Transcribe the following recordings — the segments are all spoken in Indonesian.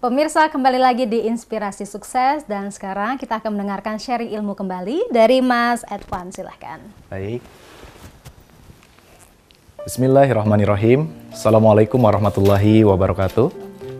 Pemirsa, kembali lagi di Inspirasi Sukses dan sekarang kita akan mendengarkan sharing ilmu kembali dari Mas Edvan. Silahkan. Baik. Bismillahirrahmanirrahim. Assalamualaikum warahmatullahi wabarakatuh.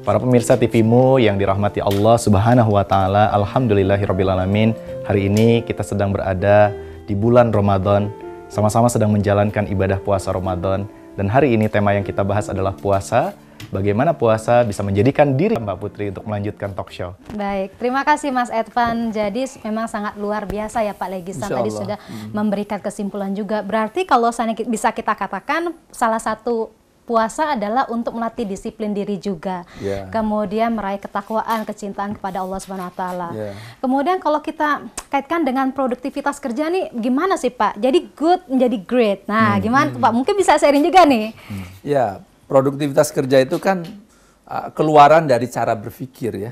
Para pemirsa TV-mu yang dirahmati Allah Subhanahu wa taala, alhamdulillahirabbil alamin. Hari ini kita sedang berada di bulan Ramadan, sama-sama sedang menjalankan ibadah puasa Ramadan. Dan hari ini tema yang kita bahas adalah puasa. Bagaimana puasa bisa menjadikan diri Mbak Putri untuk melanjutkan talk show. Baik, terima kasih Mas Edvan. Jadi memang sangat luar biasa ya Pak Legisan tadi sudah memberikan kesimpulan juga. Berarti kalau bisa kita katakan salah satu puasa adalah untuk melatih disiplin diri juga. Kemudian meraih ketakwaan, kecintaan kepada Allah Subhanahu wa taala. Kemudian kalau kita kaitkan dengan produktivitas kerja nih gimana sih Pak? Jadi good menjadi great. Nah, gimana tuh Pak? Mungkin bisa sharing juga nih. Ya, produktivitas kerja itu kan keluaran dari cara berpikir ya.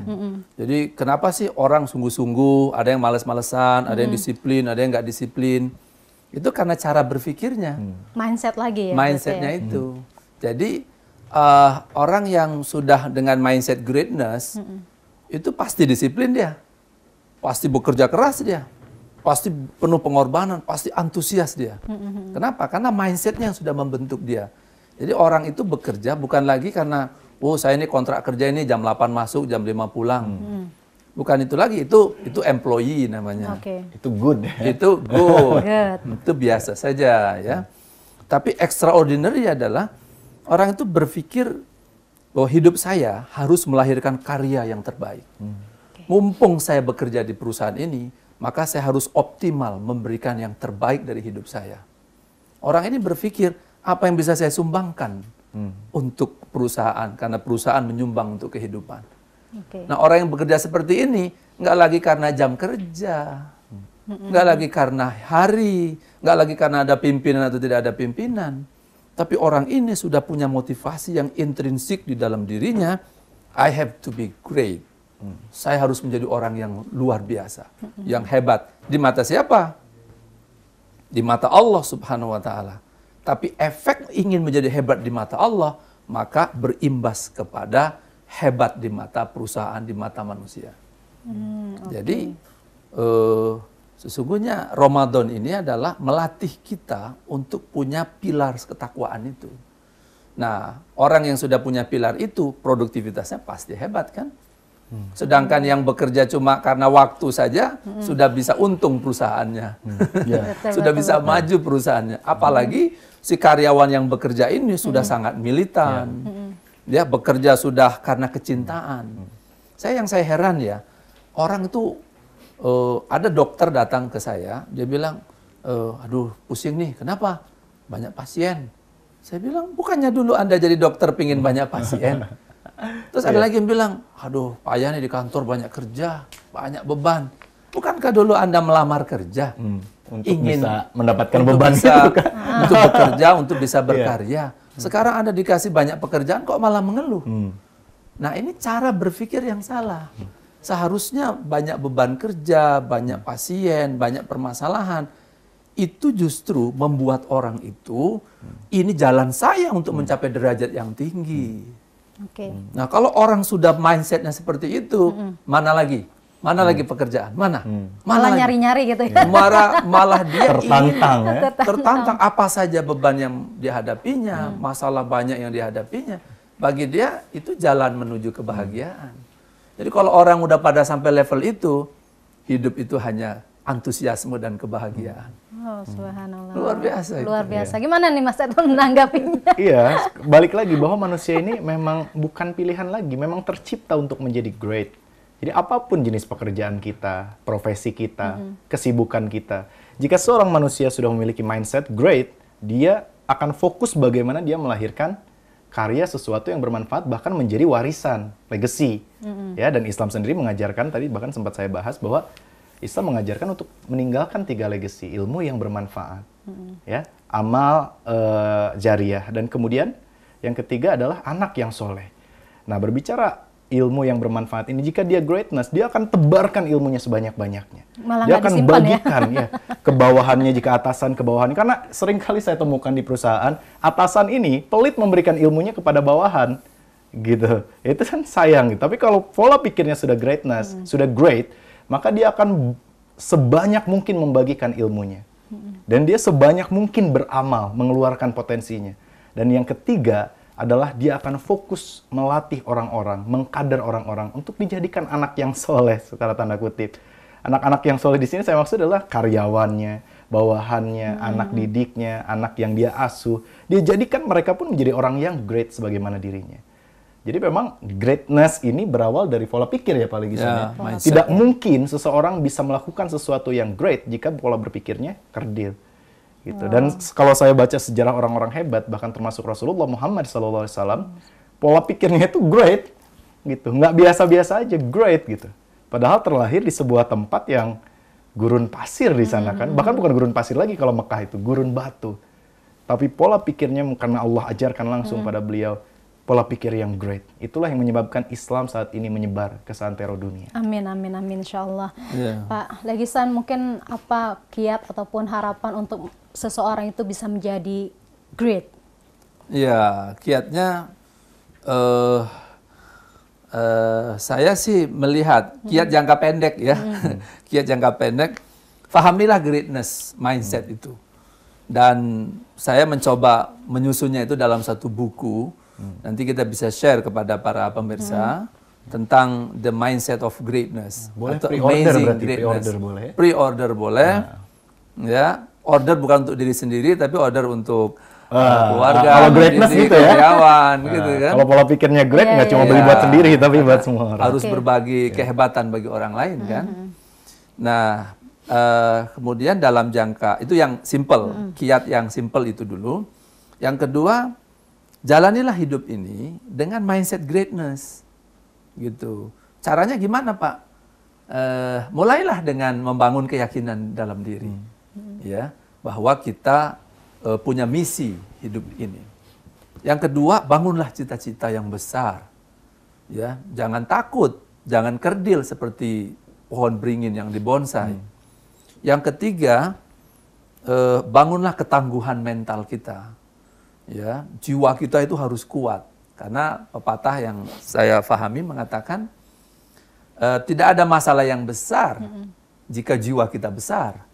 Jadi kenapa sih orang sungguh-sungguh, ada yang males-malesan, ada yang disiplin, ada yang nggak disiplin. Itu karena cara berpikirnya. Mindset lagi ya. Mindsetnya itu. Jadi orang yang sudah dengan mindset greatness, itu pasti disiplin dia. Pasti bekerja keras dia. Pasti penuh pengorbanan, pasti antusias dia. Kenapa? Karena mindsetnya yang sudah membentuk dia. Jadi orang itu bekerja bukan lagi karena, oh saya ini kontrak kerja ini jam 8 masuk, jam 5 pulang. Bukan itu lagi, itu employee namanya. Itu good. Itu good. Itu biasa saja ya. Tapi extraordinary adalah orang itu berpikir bahwa hidup saya harus melahirkan karya yang terbaik. Mumpung saya bekerja di perusahaan ini, maka saya harus optimal memberikan yang terbaik dari hidup saya. Orang ini berpikir, apa yang bisa saya sumbangkan untuk perusahaan, karena perusahaan menyumbang untuk kehidupan. Nah, orang yang bekerja seperti ini nggak lagi karena jam kerja, nggak lagi karena hari, nggak lagi karena ada pimpinan atau tidak ada pimpinan, tapi orang ini sudah punya motivasi yang intrinsik di dalam dirinya. I have to be great. Saya harus menjadi orang yang luar biasa, yang hebat. Di mata siapa? Di mata Allah Subhanahu wa taala. Tapi efek ingin menjadi hebat di mata Allah, maka berimbas kepada hebat di mata perusahaan, di mata manusia. Jadi sesungguhnya Ramadan ini adalah melatih kita untuk punya pilar ketakwaan itu. Nah, orang yang sudah punya pilar itu, produktivitasnya pasti hebat kan? Sedangkan yang bekerja cuma karena waktu saja, sudah bisa untung perusahaannya. Sudah bisa maju perusahaannya. Apalagi si karyawan yang bekerja ini sudah sangat militan. Dia bekerja sudah karena kecintaan. Yang saya heran ya, orang itu, ada dokter datang ke saya, dia bilang, aduh pusing nih, kenapa? Banyak pasien. Saya bilang, bukannya dulu Anda jadi dokter pingin banyak pasien? Terus ada lagi yang bilang, aduh payah nih di kantor, banyak kerja, banyak beban. Bukankah dulu Anda melamar kerja? Untuk ingin bisa mendapatkan beban untuk bekerja, untuk bisa berkarya. Sekarang Anda dikasih banyak pekerjaan, kok malah mengeluh? Nah, ini cara berpikir yang salah. Seharusnya banyak beban kerja, banyak pasien, banyak permasalahan. Itu justru membuat orang itu, ini jalan saya untuk mencapai derajat yang tinggi. Nah, kalau orang sudah mindsetnya seperti itu, mana lagi? Mana lagi pekerjaan? Mana? Malah nyari-nyari gitu ya. Malah dia tertantang, tertantang apa saja beban yang dihadapinya, masalah banyak yang dihadapinya. Bagi dia itu jalan menuju kebahagiaan. Jadi kalau orang udah pada sampai level itu, hidup itu hanya antusiasme dan kebahagiaan. Oh, subhanallah. Luar biasa. Luar biasa. Gimana nih Mas Edvan menanggapinya? Iya, balik lagi bahwa manusia ini memang bukan pilihan lagi, memang tercipta untuk menjadi great. Jadi apapun jenis pekerjaan kita, profesi kita, kesibukan kita, jika seorang manusia sudah memiliki mindset great, dia akan fokus bagaimana dia melahirkan karya sesuatu yang bermanfaat, bahkan menjadi warisan, legacy. Ya, dan Islam sendiri mengajarkan, tadi bahkan sempat saya bahas bahwa Islam mengajarkan untuk meninggalkan 3 legacy, ilmu yang bermanfaat, ya, amal jariah, dan kemudian yang ketiga adalah anak yang soleh. Nah, berbicara ilmu yang bermanfaat ini, jika dia greatness, dia akan tebarkan ilmunya sebanyak-banyaknya. Dia akan bagikan ya ke bawahannya, jika atasan ke bawahannya. Karena seringkali saya temukan di perusahaan, atasan ini pelit memberikan ilmunya kepada bawahan. gitu. Itu kan sayang. Tapi kalau pola pikirnya sudah greatness, sudah great, maka dia akan sebanyak mungkin membagikan ilmunya. Dan dia sebanyak mungkin beramal, mengeluarkan potensinya. Dan yang ketiga adalah dia akan fokus melatih orang-orang, mengkader orang-orang untuk dijadikan anak yang soleh, secara tanda kutip. Anak-anak yang soleh di sini saya maksud adalah karyawannya, bawahannya, anak didiknya, anak yang dia asuh. Dia jadikan mereka pun menjadi orang yang great sebagaimana dirinya. Jadi memang greatness ini berawal dari pola pikir ya Pak Legisan. Ya, Tidak mungkin seseorang bisa melakukan sesuatu yang great jika pola berpikirnya kerdil. Gitu. Dan kalau saya baca sejarah orang-orang hebat, bahkan termasuk Rasulullah Muhammad SAW, pola pikirnya itu great, gitu. Nggak biasa-biasa aja, great gitu. Padahal terlahir di sebuah tempat yang gurun pasir di sana kan, bahkan bukan gurun pasir lagi kalau Mekah itu, gurun batu. Tapi pola pikirnya karena Allah ajarkan langsung pada beliau, pola pikir yang great. Itulah yang menyebabkan Islam saat ini menyebar ke seantero dunia. Amin, amin, amin, insya Allah. Yeah. Pak Legisan, mungkin apa kiat ataupun harapan untuk seseorang itu bisa menjadi great? Ya, kiatnya saya sih melihat kiat jangka pendek ya. Kiat jangka pendek, fahamilah greatness mindset itu. Dan saya mencoba menyusunnya itu dalam satu buku. Nanti kita bisa share kepada para pemirsa tentang the mindset of greatness. Boleh atau pre-order amazing berarti, greatness. pre-order boleh? Pre-order boleh. Ya, order bukan untuk diri sendiri tapi order untuk keluarga, kalau greatness gitu ya, karyawan, gitu kan. Kalau pola pikirnya great nggak cuma beli Iya. buat sendiri tapi buat semua orang. Harus berbagi kehebatan bagi orang lain kan. Nah, kemudian dalam jangka itu yang simple, kiat yang simple itu dulu. Yang kedua, jalanilah hidup ini dengan mindset greatness, gitu. Caranya gimana Pak? Mulailah dengan membangun keyakinan dalam diri, ya, bahwa kita punya misi hidup ini. Yang kedua, bangunlah cita-cita yang besar, ya, jangan takut, jangan kerdil seperti pohon beringin yang dibonsai. Yang ketiga, bangunlah ketangguhan mental kita. Ya, jiwa kita itu harus kuat. Karena pepatah yang saya pahami mengatakan tidak ada masalah yang besar jika jiwa kita besar.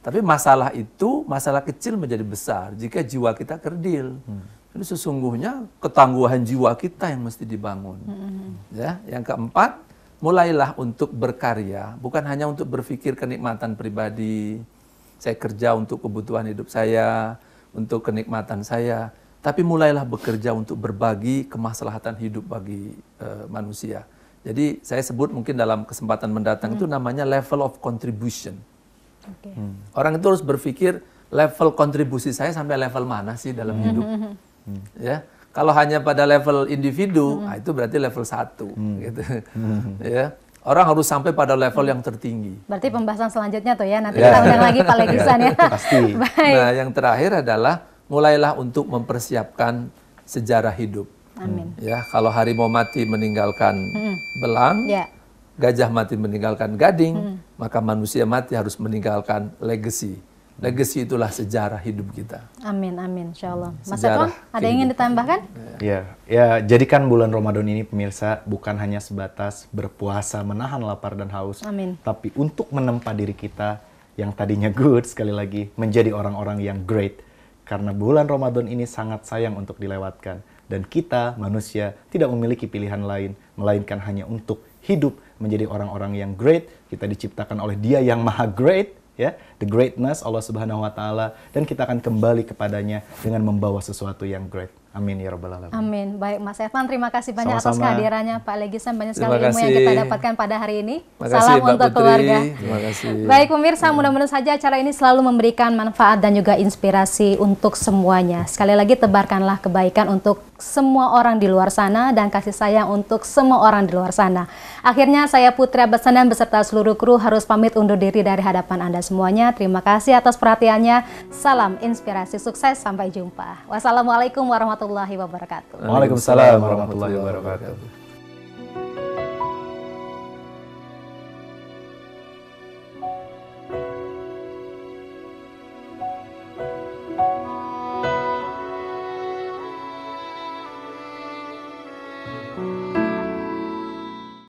Tapi masalah itu, masalah kecil menjadi besar jika jiwa kita kerdil. Jadi sesungguhnya ketangguhan jiwa kita yang mesti dibangun. Ya, yang keempat, mulailah untuk berkarya, bukan hanya untuk berpikir kenikmatan pribadi. Saya kerja untuk kebutuhan hidup saya, untuk kenikmatan saya, tapi mulailah bekerja untuk berbagi kemaslahatan hidup bagi manusia. Jadi saya sebut mungkin dalam kesempatan mendatang itu namanya level of contribution. Okay. Orang itu harus berpikir level kontribusi saya sampai level mana sih dalam hidup. Ya, kalau hanya pada level individu, nah itu berarti level 1 gitu. Ya. Orang harus sampai pada level yang tertinggi. Berarti pembahasan selanjutnya tuh ya, nanti kita undang lagi Pak Legisan ya. Pasti. Baik. Nah, yang terakhir adalah mulailah untuk mempersiapkan sejarah hidup. Amin. Ya, kalau harimau mati meninggalkan belang, Ya. gajah mati meninggalkan gading, maka manusia mati harus meninggalkan legacy. Legacy itulah sejarah hidup kita. Amin, amin, insya Allah. Mas Sejarah Evan, ada yang ingin ditambahkan? Ya, jadikan bulan Ramadan ini pemirsa bukan hanya sebatas berpuasa menahan lapar dan haus, Amin. tapi untuk menempa diri kita yang tadinya good sekali lagi menjadi orang-orang yang great. Karena bulan Ramadan ini sangat sayang untuk dilewatkan dan kita manusia tidak memiliki pilihan lain melainkan hanya untuk hidup menjadi orang-orang yang great. Kita diciptakan oleh Dia yang Maha Great, ya, the greatness Allah Subhanahu wa taala, dan kita akan kembali kepadanya dengan membawa sesuatu yang great. Amin ya rabbal alamin. Amin. Baik Mas Evan, terima kasih banyak atas Sama-sama. kehadirannya Pak Legisan. Banyak sekali Terima ilmu yang kasih. kita dapatkan pada hari ini. Terima kasih, Salam Mbak untuk Putri. keluarga. Terima kasih. Baik pemirsa, mudah-mudahan saja acara ini selalu memberikan manfaat dan juga inspirasi untuk semuanya. Sekali lagi tebarkanlah kebaikan untuk semua orang di luar sana dan kasih sayang untuk semua orang di luar sana. Akhirnya saya Putri Abasanan beserta seluruh kru harus pamit undur diri dari hadapan Anda semuanya. Terima kasih atas perhatiannya. Salam inspirasi sukses, sampai jumpa. Wassalamualaikum warahmatullahi wabarakatuh. Waalaikumsalam warahmatullahi wabarakatuh. kasih.